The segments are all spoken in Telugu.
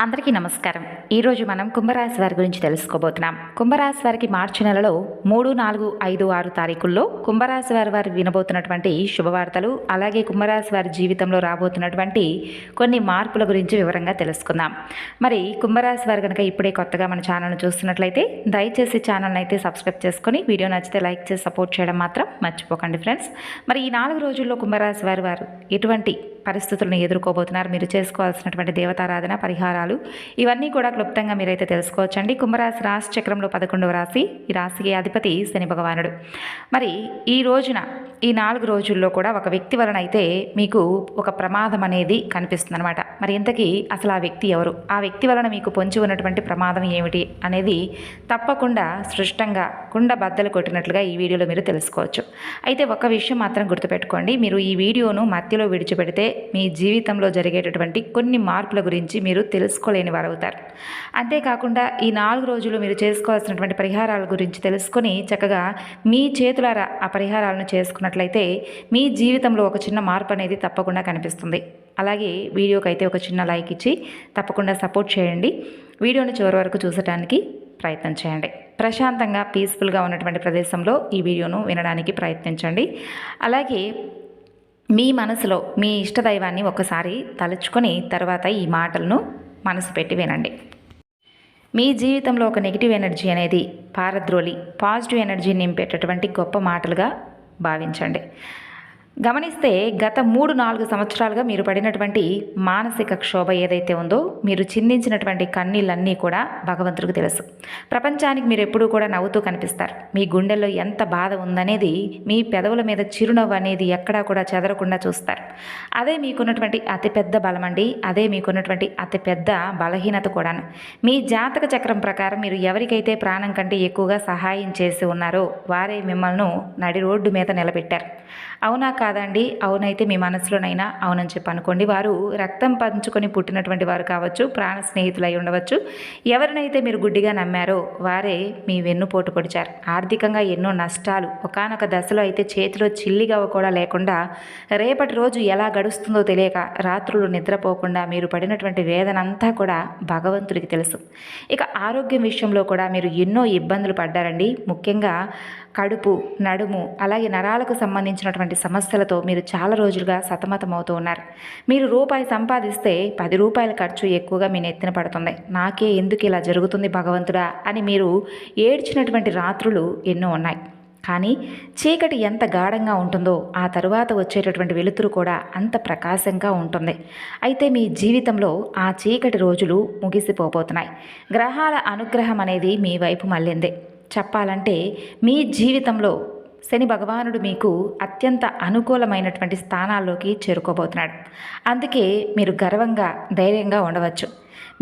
అందరికీ నమస్కారం. ఈరోజు మనం కుంభరాశి వారి గురించి తెలుసుకోబోతున్నాం. కుంభరాశి వారికి మార్చి నెలలో 3, 4, 5, 6 తారీఖుల్లో కుంభరాశి వారు వినబోతున్నటువంటి శుభవార్తలు, అలాగే కుంభరాశి వారి జీవితంలో రాబోతున్నటువంటి కొన్ని మార్పుల గురించి వివరంగా తెలుసుకుందాం. మరి కుంభరాశి వారు కనుక ఇప్పుడే కొత్తగా మన ఛానల్ను చూస్తున్నట్లయితే దయచేసి ఛానల్ని అయితే సబ్స్క్రైబ్ చేసుకొని వీడియో నచ్చితే లైక్ చేసి సపోర్ట్ చేయడం మాత్రం మర్చిపోకండి ఫ్రెండ్స్. మరి ఈ 4 రోజుల్లో కుంభరాశి వారు ఎటువంటి పరిస్థితులను ఎదుర్కోబోతున్నారు, మీరు చేసుకోవాల్సినటువంటి దేవతారాధన, పరిహారాలు ఇవన్నీ కూడా క్లుప్తంగా మీరైతే తెలుసుకోవచ్చండి. కుంభరాశి రాశి చక్రంలో 11వ రాశి. ఈ రాశికి అధిపతి శని భగవానుడు. మరి ఈ రోజున ఈ 4 రోజుల్లో కూడా ఒక వ్యక్తి వలన అయితే మీకు ఒక ప్రమాదం అనేది కనిపిస్తుంది అనమాట. మరి ఇంతకీ అసలు ఆ వ్యక్తి ఎవరు, ఆ వ్యక్తి వలన మీకు పొంచి ఉన్నటువంటి ప్రమాదం ఏమిటి అనేది తప్పకుండా స్పష్టంగా కుండ బద్దలు కొట్టినట్లుగా ఈ వీడియోలో మీరు తెలుసుకోవచ్చు. అయితే ఒక విషయం మాత్రం గుర్తుపెట్టుకోండి, మీరు ఈ వీడియోను మధ్యలో విడిచిపెడితే మీ జీవితంలో జరిగేటటువంటి కొన్ని మార్పుల గురించి మీరు తెలుసుకోలేని వారు అవుతారు. అంతేకాకుండా ఈ 4 రోజులు మీరు చేసుకోవాల్సినటువంటి పరిహారాల గురించి తెలుసుకొని చక్కగా మీ చేతులారా ఆ పరిహారాలను చేసుకున్నట్లయితే మీ జీవితంలో ఒక చిన్న మార్పు అనేది తప్పకుండా కనిపిస్తుంది. అలాగే వీడియోకి అయితే ఒక చిన్న లైక్ ఇచ్చి తప్పకుండా సపోర్ట్ చేయండి. వీడియోని చివరి వరకు చూసడానికి ప్రయత్నం చేయండి. ప్రశాంతంగా పీస్ఫుల్గా ఉన్నటువంటి ప్రదేశంలో ఈ వీడియోను వినడానికి ప్రయత్నించండి. అలాగే మీ మనసులో మీ ఇష్టదైవాన్ని ఒకసారి తలుచుకొని తర్వాత ఈ మాటలను మనసు పెట్టి వినండి. మీ జీవితంలో ఒక నెగిటివ్ ఎనర్జీ అనేది పారద్రోలి పాజిటివ్ ఎనర్జీ నింపేటటువంటి గొప్ప మాటలుగా భావించండి. గమనిస్తే గత 3-4 సంవత్సరాలుగా మీరు పడినటువంటి మానసిక క్షోభ ఏదైతే ఉందో, మీరు చిందించినటువంటి కన్నీళ్ళన్నీ కూడా భగవంతుడికి తెలుసు. ప్రపంచానికి మీరు ఎప్పుడూ కూడా నవ్వుతూ కనిపిస్తారు. మీ గుండెల్లో ఎంత బాధ ఉందనేది, మీ పెదవుల మీద చిరునవ్వు అనేది ఎక్కడా కూడా చెదరకుండా చూస్తారు. అదే మీకున్నటువంటి అతిపెద్ద బలమండి, అదే మీకున్నటువంటి అతిపెద్ద బలహీనత కూడాను. మీ జాతక చక్రం ప్రకారం మీరు ఎవరికైతే ప్రాణం కంటే ఎక్కువగా సహాయం చేసి ఉన్నారో వారే మిమ్మల్ని నడి రోడ్డు మీద నిలబెట్టారు. అవునా కాదండి? అవునైతే మీ మనసులోనైనా అవునని చెప్పి అనుకోండి. వారు రక్తం పంచుకొని పుట్టినటువంటి వారు కావచ్చు, ప్రాణ స్నేహితులు అయి ఉండవచ్చు. ఎవరినైతే మీరు గుడ్డిగా నమ్మారో వారే మీ వెన్నుపోటు పొడిచారు. ఆర్థికంగా ఎన్నో నష్టాలు, ఒకానొక దశలో అయితే చేతిలో చిల్లిగా కూడా లేకుండా రేపటి రోజు ఎలా గడుస్తుందో తెలియక రాత్రులు నిద్రపోకుండా మీరు పడినటువంటి వేదన అంతా కూడా భగవంతుడికి తెలుసు. ఇక ఆరోగ్యం విషయంలో కూడా మీరు ఎన్నో ఇబ్బందులు పడ్డారండి. ముఖ్యంగా కడుపు, నడుము, అలాగే నరాలకు సంబంధించినటువంటి సమస్యలతో మీరు చాలా రోజులుగా సతమతమవుతూ ఉన్నారు. మీరు రూపాయి సంపాదిస్తే 10 రూపాయల ఖర్చు ఎక్కువగా మీ నెత్తిన పడుతుంది. నాకే ఎందుకు ఇలా జరుగుతుంది భగవంతుడా అని మీరు ఏడ్చినటువంటి రాత్రులు ఎన్నో ఉన్నాయి. కానీ చీకటి ఎంత గాఢంగా ఉంటుందో ఆ తరువాత వచ్చేటటువంటి వెలుతురు కూడా అంత ప్రకాశంగా ఉంటుంది. అయితే మీ జీవితంలో ఆ చీకటి రోజులు ముగిసిపోబోతున్నాయి. గ్రహాల అనుగ్రహం అనేది మీ వైపు మళ్ళింది. చెప్పాలంటే మీ జీవితంలో శని భగవానుడు మీకు అత్యంత అనుకూలమైనటువంటి స్థానాల్లోకి చేరుకోబోతున్నాడు. అందుకే మీరు గర్వంగా, ధైర్యంగా ఉండవచ్చు.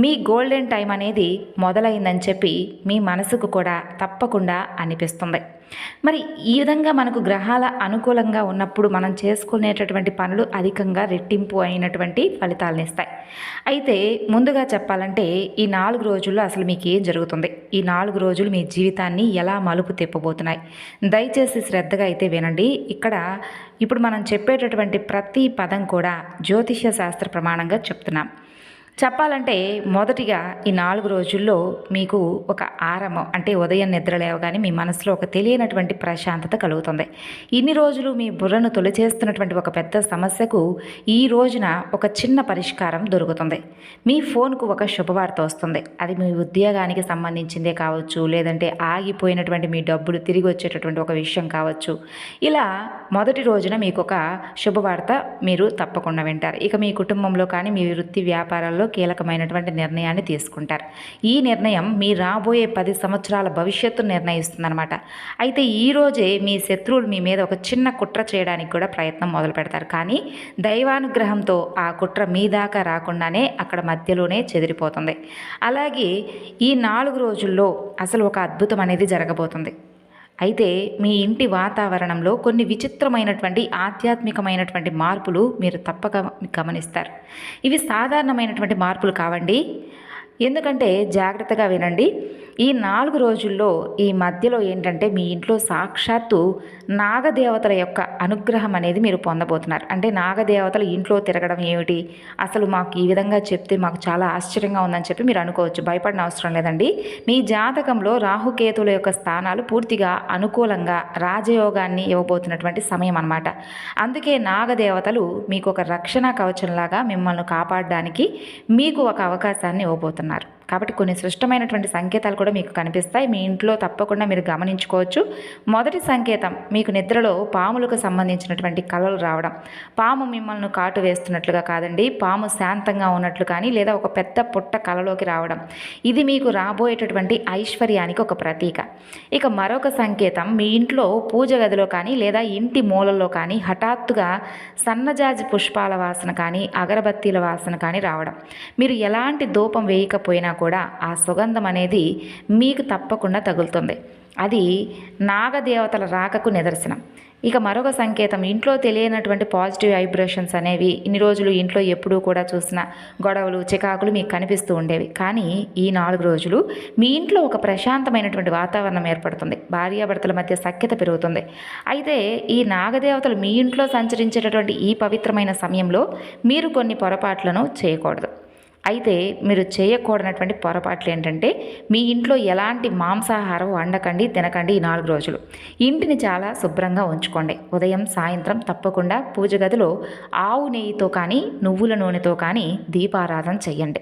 మీ గోల్డెన్ టైం అనేది మొదలైందని చెప్పి మీ మనసుకు కూడా తప్పకుండా అనిపిస్తుంది. మరి ఈ విధంగా మనకు గ్రహాల అనుకూలంగా ఉన్నప్పుడు మనం చేసుకునేటటువంటి పనులు అధికంగా రెట్టింపు అయినటువంటి ఫలితాలను ఇస్తాయి. అయితే ముందుగా చెప్పాలంటే ఈ 4 రోజుల్లో అసలు మీకు ఏం జరుగుతుంది, ఈ 4 రోజులు మీ జీవితాన్ని ఎలా మలుపు తిప్పబోతున్నాయి, దయచేసి శ్రద్ధగా అయితే వినండి. ఇక్కడ ఇప్పుడు మనం చెప్పేటటువంటి ప్రతి పదం కూడా జ్యోతిష్య శాస్త్ర ప్రమాణంగా చెప్తున్నాం. చెప్పాలంటే మొదటిగా ఈ 4 రోజుల్లో మీకు ఒక ఆరంభం అంటే ఉదయం నిద్ర లేవగానే మీ మనసులో ఒక తెలియనటువంటి ప్రశాంతత కలుగుతుంది. ఇన్ని రోజులు మీ బుర్రను తొలిచేస్తున్నటువంటి ఒక పెద్ద సమస్యకు ఈ రోజున ఒక చిన్న పరిష్కారం దొరుకుతుంది. మీ ఫోన్కు ఒక శుభవార్త వస్తుంది. అది మీ ఉద్యోగానికి సంబంధించిందే కావచ్చు, లేదంటే ఆగిపోయినటువంటి మీ డబ్బులు తిరిగి వచ్చేటటువంటి ఒక విషయం కావచ్చు. ఇలా మొదటి రోజున మీకు ఒక శుభవార్త మీరు తప్పకుండా వింటారు. ఇక మీ కుటుంబంలో కానీ మీ వృత్తి వ్యాపారాల్లో కీలకమైనటువంటి నిర్ణయాన్ని తీసుకుంటారు. ఈ నిర్ణయం మీ రాబోయే 10 సంవత్సరాల భవిష్యత్తును నిర్ణయిస్తుందన్నమాట. అయితే ఈ రోజే మీ శత్రువులు మీ మీద ఒక చిన్న కుట్ర చేయడానికి కూడా ప్రయత్నం మొదలు పెడతారు. కానీ దైవానుగ్రహంతో ఆ కుట్ర మీ దాకా రాకుండానే అక్కడ మధ్యలోనే చెదిరిపోతుంది. అలాగే ఈ 4 రోజుల్లో అసలు ఒక అద్భుతం అనేది జరగబోతుంది. అయితే మీ ఇంటి వాతావరణంలో కొన్ని విచిత్రమైనటువంటి ఆధ్యాత్మికమైనటువంటి మార్పులు మీరు తప్పక గమనిస్తారు. ఇవి సాధారణమైనటువంటి మార్పులు కావండి. ఎందుకంటే జాగ్రత్తగా వినండి. ఈ 4 రోజుల్లో ఈ మధ్యలో ఏంటంటే మీ ఇంట్లో సాక్షాత్తు నాగదేవతల యొక్క అనుగ్రహం అనేది మీరు పొందబోతున్నారు. అంటే నాగదేవతలు ఇంట్లో తిరగడం ఏమిటి, అసలు మాకు ఈ విధంగా చెప్తే మాకు చాలా ఆశ్చర్యంగా ఉందని చెప్పి మీరు అనుకోవచ్చు. భయపడిన అవసరం లేదండి. మీ జాతకంలో రాహుకేతుల యొక్క స్థానాలు పూర్తిగా అనుకూలంగా రాజయోగాన్ని ఇవ్వబోతున్నటువంటి సమయం అన్నమాట. అందుకే నాగదేవతలు మీకు ఒక రక్షణ కవచంలాగా మిమ్మల్ని కాపాడడానికి మీకు ఒక అవకాశాన్ని ఇవ్వబోతున్నారు. కాబట్టి కొన్ని స్పష్టమైనటువంటి సంకేతాలు కూడా మీకు కనిపిస్తాయి. మీ ఇంట్లో తప్పకుండా మీరు గమనించుకోవచ్చు. మొదటి సంకేతం, మీకు నిద్రలో పాములకు సంబంధించినటువంటి కలలు రావడం. పాము మిమ్మల్ని కాటు వేస్తున్నట్లుగా కాదండి, పాము శాంతంగా ఉన్నట్లు కానీ లేదా ఒక పెద్ద పుట్ట కలలోకి రావడం. ఇది మీకు రాబోయేటటువంటి ఐశ్వర్యానికి ఒక ప్రతీక. ఇక మరొక సంకేతం, మీ ఇంట్లో పూజ గదిలో కానీ లేదా ఇంటి మూలల్లో కానీ హఠాత్తుగా సన్నజాజి పుష్పాల వాసన కానీ అగరబత్తీల వాసన కానీ రావడం. మీరు ఎలాంటి ధూపం వేయకపోయినా కూడా ఆ సుగంధం అనేది మీకు తప్పకుండా తగులుతుంది. అది నాగదేవతల రాకకు నిదర్శనం. ఇక మరొక సంకేతం, ఇంట్లో తెలియనటువంటి పాజిటివ్ వైబ్రేషన్స్ అనేవి ఇన్ని రోజులు ఇంట్లో ఎప్పుడూ కూడా చూసిన గొడవలు చికాకులు మీకు కనిపిస్తూ ఉండేవి. కానీ ఈ 4 రోజులు మీ ఇంట్లో ఒక ప్రశాంతమైనటువంటి వాతావరణం ఏర్పడుతుంది. భార్యాభర్తల మధ్య సఖ్యత పెరుగుతుంది. అయితే ఈ నాగదేవతలు మీ ఇంట్లో సంచరించేటటువంటి ఈ పవిత్రమైన సమయంలో మీరు కొన్ని పొరపాట్లను చేయకూడదు. అయితే మీరు చేయకూడనటువంటి పొరపాట్లు ఏంటంటే, మీ ఇంట్లో ఎలాంటి మాంసాహారం వండకండి, తినకండి ఈ 4 రోజులు. ఇంటిని చాలా శుభ్రంగా ఉంచుకోండి. ఉదయం సాయంత్రం తప్పకుండా పూజ గదిలో ఆవు నెయ్యితో కానీ నువ్వుల నూనెతో కానీ దీపారాధన చెయ్యండి.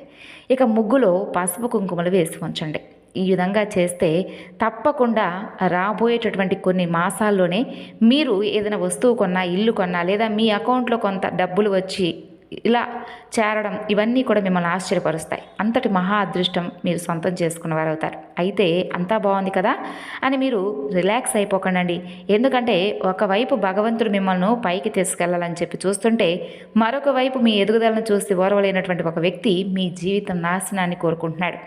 ఇక ముగ్గులో పసుపు కుంకుమలు వేసి ఉంచండి. ఈ విధంగా చేస్తే తప్పకుండా రాబోయేటటువంటి కొన్ని మాసాల్లోనే మీరు ఏదైనా వస్తువు కొన్నా, ఇల్లు కొన్నా లేదా మీ అకౌంట్లో కొంత డబ్బులు వచ్చి ఇలా చేరడం, ఇవన్నీ కూడా మిమ్మల్ని ఆశ్చర్యపరుస్తాయి. అంతటి మహా అదృష్టం మీరు సొంతం చేసుకున్నవారు అవుతారు. అయితే అంతా బాగుంది కదా అని మీరు రిలాక్స్ అయిపోకండి. ఎందుకంటే ఒకవైపు భగవంతుడు మిమ్మల్ని పైకి తీసుకెళ్లాలని చెప్పి చూస్తుంటే, మరొక వైపు మీ ఎదుగుదలను చూసి ఓర్వలేనటువంటి ఒక వ్యక్తి మీ జీవితం నాశనాన్ని కోరుకుంటున్నాడు.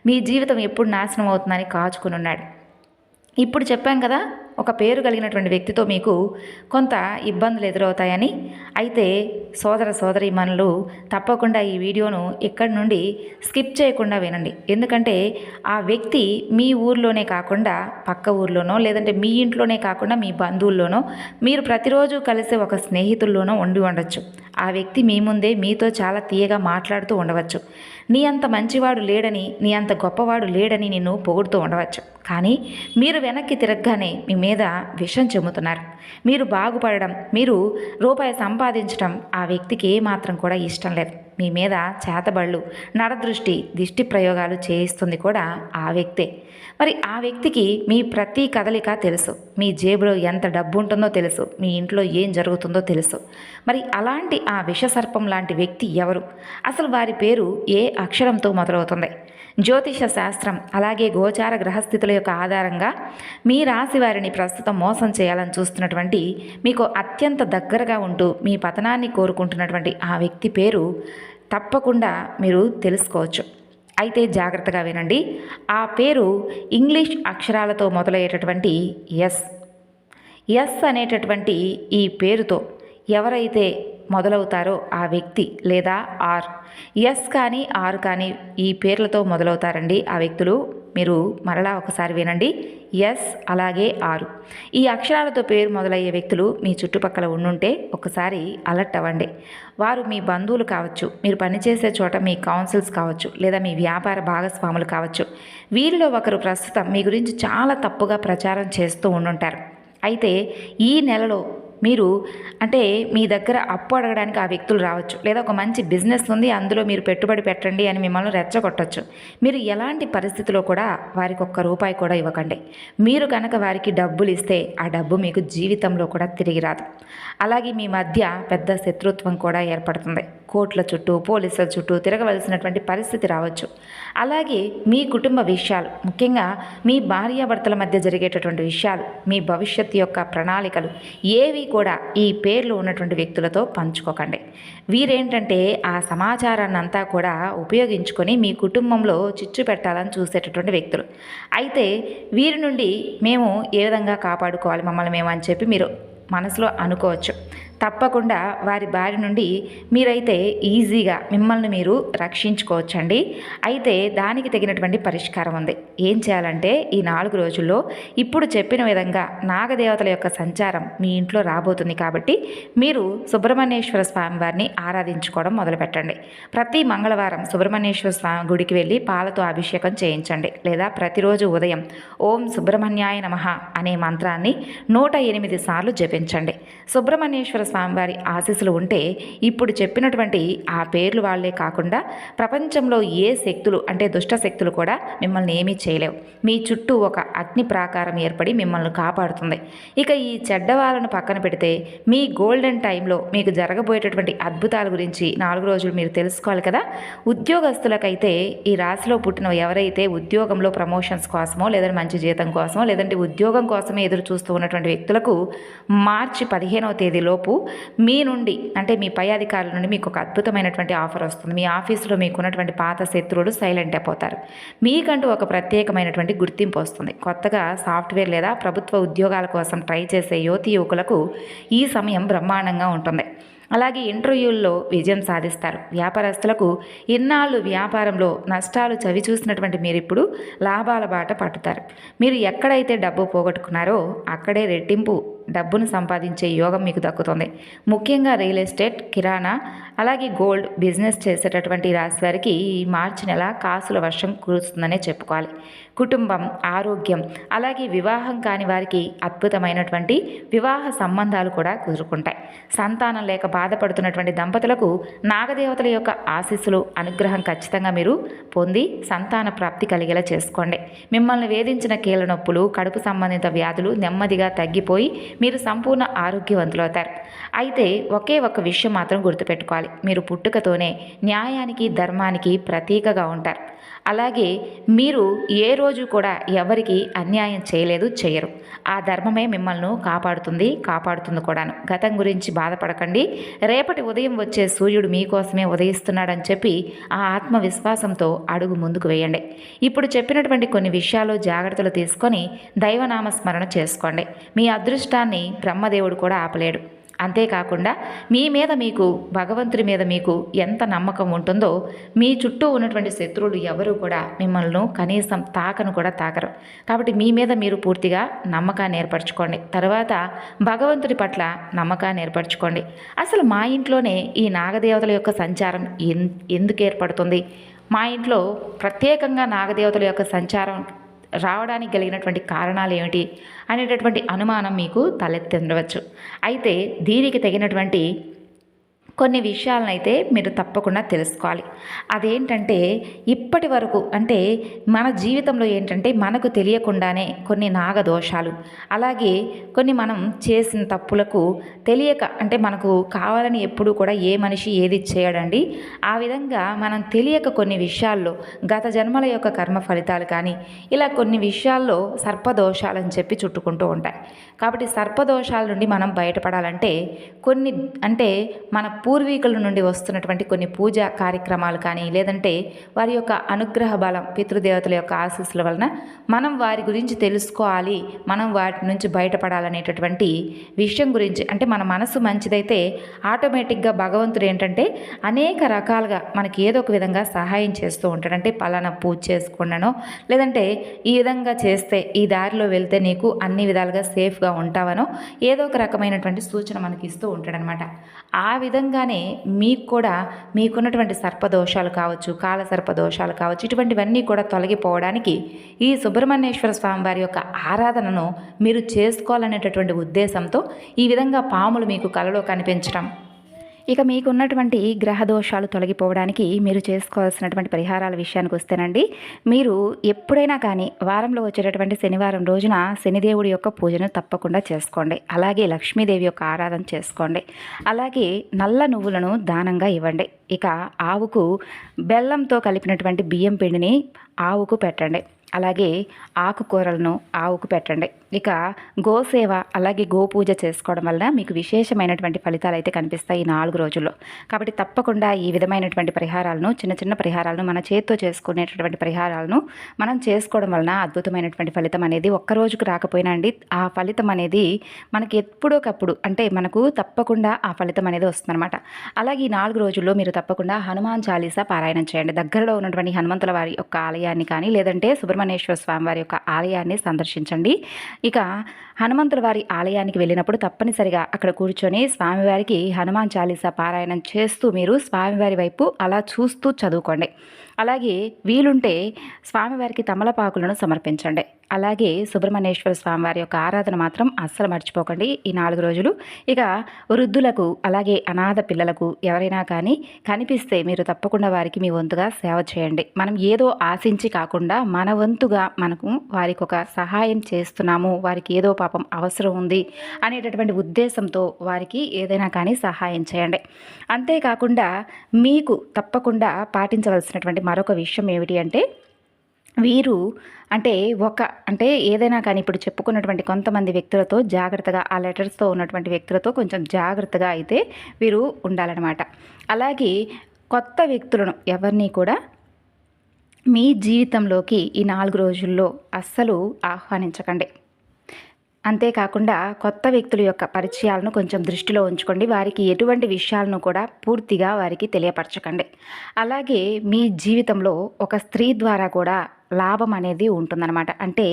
మీ జీవితం ఎప్పుడు నాశనం అవుతుందని కాచుకుని ఉన్నాడు. ఇప్పుడు చెప్పాం కదా, ఒక పేరు కలిగినటువంటి వ్యక్తితో మీకు కొంత ఇబ్బందులు ఎదురవుతాయని. అయితే సోదర సోదరీమణులు తప్పకుండా ఈ వీడియోను ఇక్కడి నుండి స్కిప్ చేయకుండా వినండి. ఎందుకంటే ఆ వ్యక్తి మీ ఊర్లోనే కాకుండా పక్క ఊర్లోనో లేదంటే మీ ఇంట్లోనే కాకుండా మీ బంధువుల్లోనో మీరు ప్రతిరోజు కలిసే ఒక స్నేహితుల్లోనో ఉండి ఉండొచ్చు. ఆ వ్యక్తి మీ ముందే మీతో చాలా తీయగా మాట్లాడుతూ ఉండవచ్చు. నీ అంత మంచివాడు లేడని, నీ అంత గొప్పవాడు లేడని నిన్ను పొగుడుతూ ఉండవచ్చు. కానీ మీరు వెనక్కి తిరగగానే మీ మీద విషం చెమ్ముతున్నారు. మీరు బాగుపడడం, మీరు రూపాయి సంపాదించడం ఆ వ్యక్తికి ఏమాత్రం కూడా ఇష్టం లేదు. మీ మీద చేతబళ్ళు, నరదృష్టి, దిష్టి ప్రయోగాలు చేయిస్తుంది కూడా ఆ వ్యక్తే. మరి ఆ వ్యక్తికి మీ ప్రతి కదలిక తెలుసు. మీ జేబులో ఎంత డబ్బు ఉంటుందో తెలుసు. మీ ఇంట్లో ఏం జరుగుతుందో తెలుసు. మరి అలాంటి ఆ విషసర్పం లాంటి వ్యక్తి ఎవరు? అసలు వారి పేరు ఏ అక్షరంతో మొదలవుతుంది? జ్యోతిష శాస్త్రం అలాగే గోచార గ్రహస్థితుల యొక్క ఆధారంగా మీ రాశి వారిని ప్రస్తుతం మోసం చేయాలని చూస్తున్నటువంటి, మీకు అత్యంత దగ్గరగా ఉంటూ మీ పతనాన్ని కోరుకుంటున్నటువంటి ఆ వ్యక్తి పేరు తప్పకుండా మీరు తెలుసుకోవచ్చు. అయితే జాగ్రత్తగా వినండి. ఆ పేరు ఇంగ్లీష్ అక్షరాలతో మొదలయ్యేటటువంటి ఎస్ అనేటటువంటి ఈ పేరుతో ఎవరైతే మొదలవుతారో ఆ వ్యక్తి లేదా ఆర్, ఎస్ కానీ ఆర్ కానీ ఈ పేర్లతో మొదలవుతారండి ఆ వ్యక్తులు. మీరు మరలా ఒకసారి వినండి. ఎస్ అలాగే ఆరు ఈ అక్షరాలతో పేరు మొదలయ్యే వ్యక్తులు మీ చుట్టుపక్కల ఉండుంటే ఒకసారి అలర్ట్ అవ్వండి. వారు మీ బంధువులు కావచ్చు, మీరు పనిచేసే చోట మీ కౌన్సిల్స్ కావచ్చు, లేదా మీ వ్యాపార భాగస్వాములు కావచ్చు. వీరిలో ఒకరు ప్రస్తుతం మీ గురించి చాలా తప్పుగా ప్రచారం చేస్తూ ఉండుంటారు. అయితే ఈ నెలలో మీరు అంటే మీ దగ్గర అప్పు అడగడానికి ఆ వ్యక్తులు రావచ్చు, లేదా ఒక మంచి బిజినెస్ ఉంది అందులో మీరు పెట్టుబడి పెట్టండి అని మిమ్మల్ని రెచ్చగొట్టచ్చు. మీరు ఎలాంటి పరిస్థితిలో కూడా వారికి ఒక్క రూపాయి కూడా ఇవ్వకండి. మీరు కనుక వారికి డబ్బులు ఇస్తే ఆ డబ్బు మీకు జీవితంలో కూడా తిరిగి రాదు. అలాగే మీ మధ్య పెద్ద శత్రుత్వం కూడా ఏర్పడుతుంది. కోర్టుల చుట్టూ, పోలీసుల చుట్టూ తిరగవలసినటువంటి పరిస్థితి రావచ్చు. అలాగే మీ కుటుంబ విషయాలు, ముఖ్యంగా మీ భార్యాభర్తల మధ్య జరిగేటటువంటి విషయాలు, మీ భవిష్యత్తు యొక్క ప్రణాళికలు ఏవి కూడా ఈ పేర్లు ఉన్నటువంటి వ్యక్తులతో పంచుకోకండి. వీరేంటంటే ఆ సమాచారాన్ని అంతా కూడా ఉపయోగించుకొని మీ కుటుంబంలో చిచ్చు పెట్టాలని చూసేటటువంటి వ్యక్తులు. అయితే వీరి నుండి మేము ఏ విధంగా కాపాడుకోవాలి మమ్మల్ని మేము అని చెప్పి మీరు మనసులో అనుకోవచ్చు. తప్పకుండా వారి బారి నుండి మీరైతే ఈజీగా మిమ్మల్ని మీరు రక్షించుకోవచ్చండి. అయితే దానికి తగినటువంటి పరిష్కారం ఉంది. ఏం చేయాలంటే ఈ 4 రోజుల్లో ఇప్పుడు చెప్పిన విధంగా నాగదేవతల యొక్క సంచారం మీ ఇంట్లో రాబోతుంది కాబట్టి మీరు సుబ్రహ్మణ్యేశ్వర స్వామి వారిని ఆరాధించుకోవడం మొదలుపెట్టండి. ప్రతి మంగళవారం సుబ్రహ్మణ్యేశ్వర స్వామి గుడికి వెళ్ళి పాలతో అభిషేకం చేయించండి. లేదా ప్రతిరోజు ఉదయం ఓం సుబ్రహ్మణ్యాయ నమః అనే మంత్రాన్ని 108 సార్లు జపించండి. సుబ్రహ్మణ్యేశ్వర స్వామి వారి ఆశీస్సులు ఉంటే ఇప్పుడు చెప్పినటువంటి ఆ పేర్లు వాళ్లే కాకుండా ప్రపంచంలో ఏ శక్తులు అంటే దుష్ట శక్తులు కూడా మిమ్మల్ని ఏమీ చేయలేవు. మీ చుట్టూ ఒక అగ్ని ప్రాకారం ఏర్పడి మిమ్మల్ని కాపాడుతుంది. ఇక ఈ చెడ్డవాళ్ళను పక్కన పెడితే మీ గోల్డెన్ టైంలో మీకు జరగబోయేటటువంటి అద్భుతాల గురించి 4 రోజులు మీరు తెలుసుకోవాలి కదా. ఉద్యోగస్తులకైతే ఈ రాశిలో పుట్టిన ఎవరైతే ఉద్యోగంలో ప్రమోషన్స్ కోసమో లేదంటే మంచి జీతం కోసమో లేదంటే ఉద్యోగం కోసమే ఎదురు చూస్తూ ఉన్నటువంటి వ్యక్తులకు మార్చి 15వ తేదీలోపు మీ నుండి అంటే మీ పై అధికారుల నుండి మీకు ఒక అద్భుతమైనటువంటి ఆఫర్ వస్తుంది. మీ ఆఫీసులో మీకున్నటువంటి పాత శత్రువులు సైలెంట్ అయిపోతారు. మీకంటూ ఒక ప్రత్యేకమైనటువంటి గుర్తింపు వస్తుంది. కొత్తగా సాఫ్ట్వేర్ లేదా ప్రభుత్వ ఉద్యోగాల కోసం ట్రై చేసే యువతీ యువకులకు ఈ సమయం బ్రహ్మాండంగా ఉంటుంది. అలాగే ఇంటర్వ్యూల్లో విజయం సాధిస్తారు. వ్యాపారస్తులకు ఇన్నాళ్ళు వ్యాపారంలో నష్టాలు చవి చూసినటువంటి మీరు ఇప్పుడు లాభాల బాట పట్టుతారు. మీరు ఎక్కడైతే డబ్బు పోగొట్టుకున్నారో అక్కడే రెట్టింపు డబ్బును సంపాదించే యోగం మీకు దక్కుతుంది. ముఖ్యంగా రియల్ ఎస్టేట్, కిరాణా, అలాగే గోల్డ్ బిజినెస్ చేసేటటువంటి రాశి వారికి ఈ మార్చి నెల కాసుల వర్షం కురుస్తుందనే చెప్పుకోవాలి. కుటుంబం, ఆరోగ్యం, అలాగే వివాహం కాని వారికి అద్భుతమైనటువంటి వివాహ సంబంధాలు కూడా కుదురుకుంటాయి. సంతానం లేక బాధపడుతున్నటువంటి దంపతులకు నాగదేవతల యొక్క ఆశీస్సులు, అనుగ్రహం ఖచ్చితంగా మీరు పొంది సంతాన ప్రాప్తి కలిగేలా చేసుకోండి. మిమ్మల్ని వేధించిన కీళ్ళ నొప్పులు, కడుపు సంబంధిత వ్యాధులు నెమ్మదిగా తగ్గిపోయి మీరు సంపూర్ణ ఆరోగ్యవంతులవుతారు. అయితే ఒకే ఒక విషయం మాత్రం గుర్తుపెట్టుకోవాలి. మీరు పుట్టుకతోనే న్యాయానికి, ధర్మానికి ప్రతీకగా ఉంటారు. అలాగే మీరు ఏ రోజు కూడా ఎవరికి అన్యాయం చేయలేదు, చేయరు. ఆ ధర్మమే మిమ్మల్ని కాపాడుతుంది కూడాను. గతం గురించి బాధపడకండి. రేపటి ఉదయం వచ్చే సూర్యుడు మీకోసమే ఉదయిస్తున్నాడని చెప్పి ఆ ఆత్మవిశ్వాసంతో అడుగు ముందుకు వేయండి. ఇప్పుడు చెప్పినటువంటి కొన్ని విషయాలు జాగ్రత్తలు తీసుకొని దైవనామస్మరణ చేసుకోండి. మీ అదృష్టాన్ని బ్రహ్మదేవుడు కూడా ఆపలేడు. అంతేకాకుండా మీ మీద మీకు, భగవంతుడి మీద మీకు ఎంత నమ్మకం ఉంటుందో మీ చుట్టూ ఉన్నటువంటి శత్రువులు ఎవరు కూడా మిమ్మల్ని కనీసం తాకను కూడా తాకరు. కాబట్టి మీ మీద మీరు పూర్తిగా నమ్మకాన్ని ఏర్పరచుకోండి. తర్వాత భగవంతుడి పట్ల నమ్మకాన్ని ఏర్పరచుకోండి. అసలు మా ఇంట్లోనే ఈ నాగదేవతల యొక్క సంచారం ఎందుకు ఏర్పడుతుంది, మా ఇంట్లో ప్రత్యేకంగా నాగదేవతల యొక్క సంచారం రావడానికి కలిగినటువంటి కారణాలు ఏమిటి అనేటటువంటి అనుమానం మీకు తలెత్తుండవచ్చు. అయితే దీనికి తగినటువంటి కొన్ని విషయాలనైతే మీరు తప్పకుండా తెలుసుకోవాలి. అదేంటంటే ఇప్పటి వరకు అంటే మన జీవితంలో ఏంటంటే మనకు తెలియకుండానే కొన్ని నాగదోషాలు, అలాగే కొన్ని మనం చేసిన తప్పులకు తెలియక అంటే మనకు కావాలని ఎప్పుడూ కూడా ఏ మనిషి ఏది చేయడండి. ఆ విధంగా మనం తెలియక కొన్ని విషయాల్లో గత జన్మల యొక్క కర్మ ఫలితాలు కానీ ఇలా కొన్ని విషయాల్లో సర్పదోషాలని చెప్పి చుట్టుకుంటూ ఉంటాయి. కాబట్టి సర్పదోషాల నుండి మనం బయటపడాలంటే కొన్ని అంటే మన పూర్వీకుల నుండి వస్తున్నటువంటి కొన్ని పూజా కార్యక్రమాలు కానీ లేదంటే వారి యొక్క అనుగ్రహ బలం, పితృదేవతల యొక్క ఆశీస్సుల వలన మనం వారి గురించి తెలుసుకోవాలి, మనం వాటి నుంచి బయటపడాలనేటటువంటి విషయం గురించి అంటే మన మనసు మంచిదైతే ఆటోమేటిక్గా భగవంతుడు ఏంటంటే అనేక రకాలుగా మనకి ఏదో ఒక విధంగా సహాయం చేస్తూ ఉంటాడు. అంటే పలానా పూజ చేసుకున్నానో లేదంటే ఈ విధంగా చేస్తే ఈ దారిలో వెళ్తే నీకు అన్ని విధాలుగా సేఫ్గా ఉంటావనో ఏదో ఒక రకమైనటువంటి సూచన మనకి ఇస్తూ ఉంటాడనమాట. ఆ విధంగానే మీకు కూడా మీకున్నటువంటి సర్పదోషాలు కావచ్చు, కాల సర్పదోషాలు కావచ్చు, ఇటువంటివన్నీ కూడా తొలగిపోవడానికి ఈ సుబ్రహ్మణ్యేశ్వర స్వామి వారి యొక్క ఆరాధనను మీరు చేసుకోవాలనేటటువంటి ఉద్దేశంతో ఈ విధంగా పాములు మీకు కలలో కనిపించడం, ఇక మీకున్నటువంటి గ్రహ దోషాలు తొలగిపోవడానికి మీరు చేసుకోవాల్సినటువంటి పరిహారాల విషయానికి వస్తేనండి, మీరు ఎప్పుడైనా కానీ వారంలో వచ్చేటటువంటి శనివారం రోజున శనిదేవుడి యొక్క పూజను తప్పకుండా చేసుకోండి. అలాగే లక్ష్మీదేవి యొక్క ఆరాధన చేసుకోండి. అలాగే నల్ల నువ్వులను దానంగా ఇవ్వండి. ఇక ఆవుకు బెల్లంతో కలిపినటువంటి బియ్యం పిండిని ఆవుకు పెట్టండి. అలాగే ఆకుకూరలను ఆవుకు పెట్టండి. ఇక గోసేవ అలాగే గోపూజ చేసుకోవడం వలన మీకు విశేషమైనటువంటి ఫలితాలు అయితే కనిపిస్తాయి ఈ 4 రోజుల్లో. కాబట్టి తప్పకుండా ఈ విధమైనటువంటి పరిహారాలను, చిన్న చిన్న పరిహారాలను, మన చేత్తో చేసుకునేటటువంటి పరిహారాలను మనం చేసుకోవడం వలన అద్భుతమైనటువంటి ఫలితం అనేది ఒక్క రోజుకు రాకపోయినా అండి, ఆ ఫలితం అనేది మనకి ఎప్పుడోకప్పుడు అంటే మనకు తప్పకుండా ఆ ఫలితం అనేది వస్తుందన్నమాట. అలాగే ఈ 4 రోజుల్లో మీరు తప్పకుండా హనుమాన్ చాలీసా పారాయణం చేయండి. దగ్గరలో ఉన్నటువంటి హనుమంతుల వారి యొక్క ఆలయాన్ని కానీ లేదంటే సుబ్రహ్మణ్యేశ్వర స్వామి వారి యొక్క ఆలయాన్ని సందర్శించండి. ఇక హనుమంతుల వారి ఆలయానికి వెళ్ళినప్పుడు తప్పనిసరిగా అక్కడ కూర్చొని స్వామివారికి హనుమాన్ చాలీసా పారాయణం చేస్తూ మీరు స్వామివారి వైపు అలా చూస్తూ చదువుకోండి. అలాగే వీలుంటే స్వామివారికి తమలపాకులను సమర్పించండి. అలాగే సుబ్రహ్మణ్యేశ్వర స్వామివారి యొక్క ఆరాధన మాత్రం అస్సలు మర్చిపోకండి ఈ 4 రోజులు. ఇక వృద్ధులకు అలాగే అనాథ పిల్లలకు ఎవరైనా కానీ కనిపిస్తే మీరు తప్పకుండా వారికి మీ వంతుగా సేవ చేయండి. మనం ఏదో ఆశించి కాకుండా మన వంతుగా మనకు వారికి ఒక సహాయం చేస్తున్నాము, వారికి ఏదో పాపం అవసరం ఉంది అనేటటువంటి ఉద్దేశంతో వారికి ఏదైనా కానీ సహాయం చేయండి. అంతేకాకుండా మీకు తప్పకుండా పాటించవలసినటువంటి మరొక విషయం ఏమిటి అంటే, వీరు అంటే ఏదైనా కానీ ఇప్పుడు చెప్పుకున్నటువంటి కొంతమంది వ్యక్తులతో జాగ్రత్తగా, ఆ లెటర్స్తో ఉన్నటువంటి వ్యక్తులతో కొంచెం జాగ్రత్తగా అయితే వీరు ఉండాలన్నమాట. అలాగే కొత్త వ్యక్తులను ఎవరిని కూడా మీ జీవితంలోకి ఈ 4 రోజుల్లో అస్సలు ఆహ్వానించకండి. అంతేకాకుండా కొత్త వ్యక్తుల యొక్క పరిచయాలను కొంచెం దృష్టిలో ఉంచుకోండి. వారికి ఎటువంటి విషయాలను కూడా పూర్తిగా వారికి తెలియపరచకండి. అలాగే మీ జీవితంలో ఒక స్త్రీ ద్వారా కూడా లాభం అనేది ఉంటుందన్నమాట. అంటే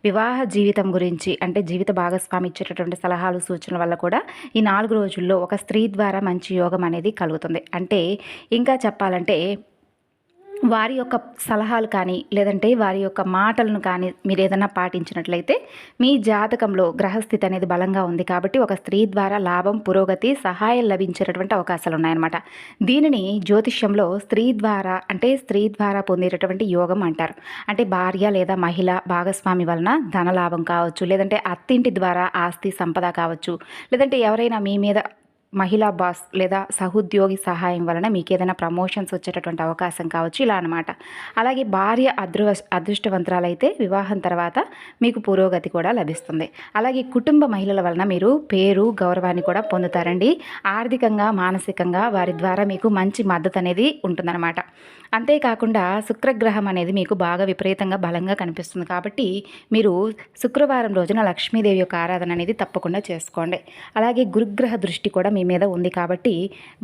వివాహ జీవితం గురించి అంటే జీవిత భాగస్వామి ఇచ్చేటటువంటి సలహాలు సూచనల వల్ల కూడా ఈ 4 రోజుల్లో ఒక స్త్రీ ద్వారా మంచి యోగం అనేది కలుగుతుంది. అంటే ఇంకా చెప్పాలంటే వారి యొక్క సలహాలు కానీ లేదంటే వారి యొక్క మాటలను కానీ మీరు ఏదైనా పాటించినట్లయితే మీ జాతకంలో గ్రహస్థితి అనేది బలంగా ఉంది కాబట్టి ఒక స్త్రీ ద్వారా లాభం, పురోగతి, సహాయం లభించేటటువంటి అవకాశాలు ఉన్నాయన్నమాట. దీనిని జ్యోతిష్యంలో స్త్రీ ద్వారా పొందేటటువంటి యోగం అంటారు. అంటే భార్య లేదా మహిళ భాగస్వామి వలన ధనలాభం కావచ్చు, లేదంటే అత్తింటి ద్వారా ఆస్తి సంపద కావచ్చు, లేదంటే ఎవరైనా మీ మీద మహిళా బాస్ లేదా సహోద్యోగి సహాయం వలన మీకు ఏదైనా ప్రమోషన్స్ వచ్చేటటువంటి అవకాశం కావచ్చు, ఇలా అనమాట. అలాగే భార్య అదృష్టవంతురాలైతే వివాహం తర్వాత మీకు పురోగతి కూడా లభిస్తుంది. అలాగే కుటుంబ మహిళల వలన మీరు పేరు, గౌరవాన్ని కూడా పొందుతారండి. ఆర్థికంగా, మానసికంగా వారి ద్వారా మీకు మంచి మద్దతు అనేది ఉంటుందన్నమాట. అంతేకాకుండా శుక్రగ్రహం అనేది మీకు బాగా విపరీతంగా బలంగా కనిపిస్తుంది కాబట్టి మీరు శుక్రవారం రోజున లక్ష్మీదేవి యొక్క ఆరాధన అనేది తప్పకుండా చేసుకోండి. అలాగే గురుగ్రహ దృష్టి కూడా మీ మీద ఉంది కాబట్టి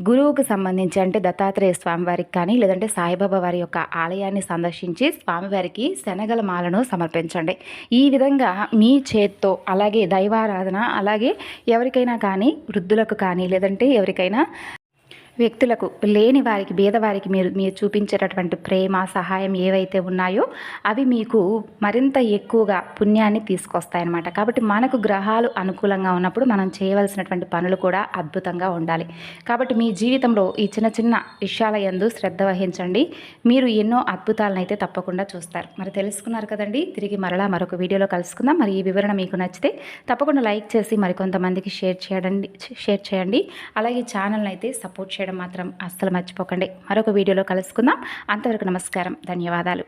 గురువుకు సంబంధించి అంటే దత్తాత్రేయ స్వామివారికి కానీ లేదంటే సాయిబాబా వారి యొక్క ఆలయాన్ని సందర్శించి స్వామివారికి శనగల మాలను సమర్పించండి. ఈ విధంగా మీ చేత్తో అలాగే దైవారాధన అలాగే ఎవరికైనా కానీ వృద్ధులకు కానీ లేదంటే ఎవరికైనా వ్యక్తులకు లేని వారికి, పేదవారికి మీరు చూపించేటటువంటి ప్రేమ, సహాయం ఏవైతే ఉన్నాయో అవి మీకు మరింత ఎక్కువగా పుణ్యాన్ని తీసుకొస్తాయన్నమాట. కాబట్టి మనకు గ్రహాలు అనుకూలంగా ఉన్నప్పుడు మనం చేయవలసినటువంటి పనులు కూడా అద్భుతంగా ఉండాలి. కాబట్టి మీ జీవితంలో ఈ చిన్న చిన్న విషయాల యందు శ్రద్ధ వహించండి. మీరు ఎన్నో అద్భుతాలను అయితే తప్పకుండా చూస్తారు. మరి తెలుసుకున్నారు కదండి. తిరిగి మరలా మరొక వీడియోలో కలుసుకుందాం. మరి ఈ వివరణ మీకు నచ్చితే తప్పకుండా లైక్ చేసి మరికొంతమందికి షేర్ చేయండి. అలాగే ఛానల్ని అయితే సపోర్ట్ చేయడం మాత్రం అస్సలు మర్చిపోకండి. మరొక వీడియోలో కలుసుకుందాం. అంతవరకు నమస్కారం, ధన్యవాదాలు.